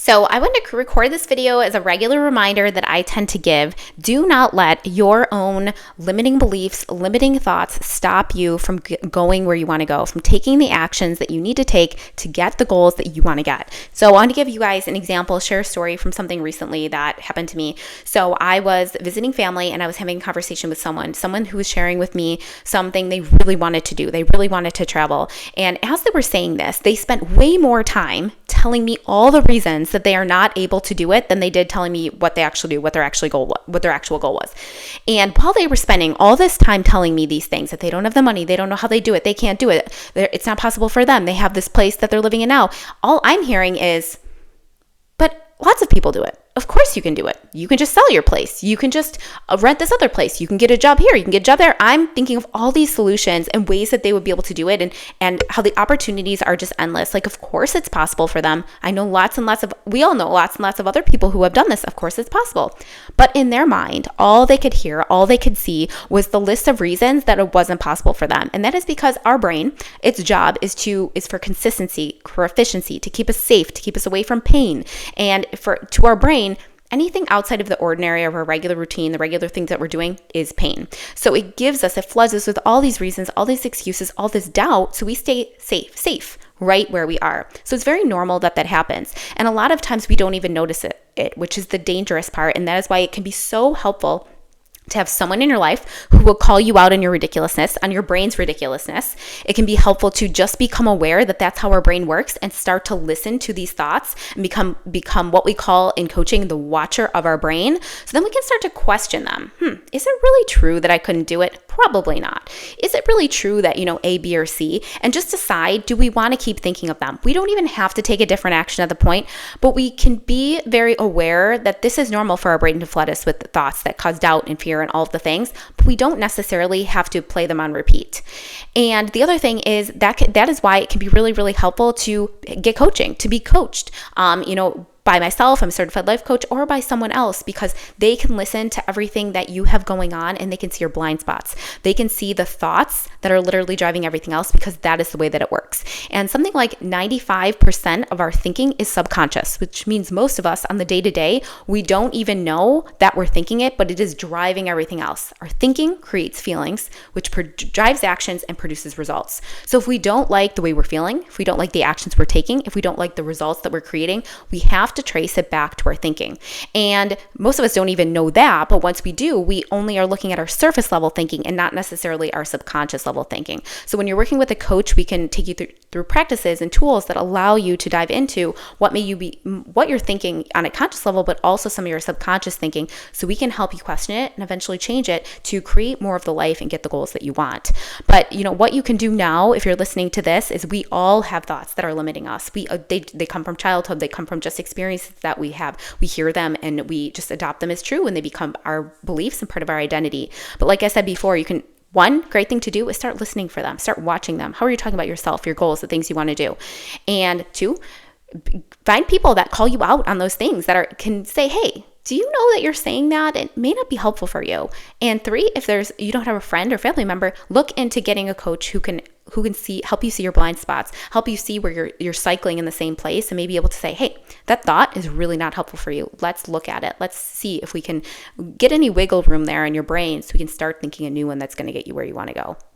So I want to record this video as a regular reminder that I tend to give. Do not let your own limiting beliefs, limiting thoughts stop you from going where you want to go, from taking the actions that you need to take to get the goals that you want to get. So I want to give you guys an example, share a story from something recently that happened to me. So I was visiting family and I was having a conversation with someone who was sharing with me something they really wanted to do. They really wanted to travel. And as they were saying this, they spent way more time telling me all the reasons that they are not able to do it than they did telling me what they actually do, what their actual goal was. And while they were spending all this time telling me these things, that they don't have the money, they don't know how they do it, they can't do it, it's not possible for them, they have this place that they're living in now, all I'm hearing is, but lots of people do it. Of course you can do it. You can just sell your place. You can just rent this other place. You can get a job here. You can get a job there. I'm thinking of all these solutions and ways that they would be able to do it, and how the opportunities are just endless. Like, of course it's possible for them. We all know lots and lots of other people who have done this. Of course it's possible. But in their mind, all they could hear, all they could see was the list of reasons that it wasn't possible for them. And that is because our brain, its job is for consistency, for efficiency, to keep us safe, to keep us away from pain. And to our brain, anything outside of the ordinary of our regular routine, the regular things that we're doing, is pain. So it floods us with all these reasons, all these excuses, all this doubt, so we stay safe right where we are. So it's very normal that happens. And a lot of times we don't even notice it, which is the dangerous part. And that is why it can be so helpful to have someone in your life who will call you out on your ridiculousness, on your brain's ridiculousness. It can be helpful to just become aware that that's how our brain works and start to listen to these thoughts and become what we call in coaching the watcher of our brain. So then we can start to question them. Is it really true that I couldn't do it? Probably not. Is it really true that, A, B, or C? And just decide, do we want to keep thinking of them? We don't even have to take a different action at the point, but we can be very aware that this is normal for our brain to flood us with thoughts that cause doubt and fear and all of the things, but we don't necessarily have to play them on repeat. And the other thing is that is why it can be really, really helpful to get coaching, to be coached. By myself, I'm a certified life coach, or by someone else, because they can listen to everything that you have going on and they can see your blind spots. They can see the thoughts that are literally driving everything else, because that is the way that it works. And something like 95% of our thinking is subconscious, which means most of us on the day-to-day, we don't even know that we're thinking it, but it is driving everything else. Our thinking creates feelings, which drives actions and produces results. So if we don't like the way we're feeling, if we don't like the actions we're taking, if we don't like the results that we're creating, we have to trace it back to our thinking. And most of us don't even know that, but once we do, we only are looking at our surface level thinking and not necessarily our subconscious level thinking. So when you're working with a coach, we can take you through practices and tools that allow you to dive into what you're thinking on a conscious level, but also some of your subconscious thinking, so we can help you question it and eventually change it to create more of the life and get the goals that you want. But what you can do now, if you're listening to this, is we all have thoughts that are limiting us. They come from childhood, they come from just experiences that we have. We hear them and we just adopt them as true, and they become our beliefs and part of our identity. But like I said before, one great thing to do is start listening for them, start watching them. How are you talking about yourself, your goals, the things you want to do? And two, find people that call you out on those things, can say, hey, do you know that you're saying that? It may not be helpful for you. And three, if you don't have a friend or family member, look into getting a coach who can help you see your blind spots, help you see where you're cycling in the same place, and maybe able to say, hey, that thought is really not helpful for you. Let's look at it. Let's see if we can get any wiggle room there in your brain so we can start thinking a new one that's going to get you where you want to go.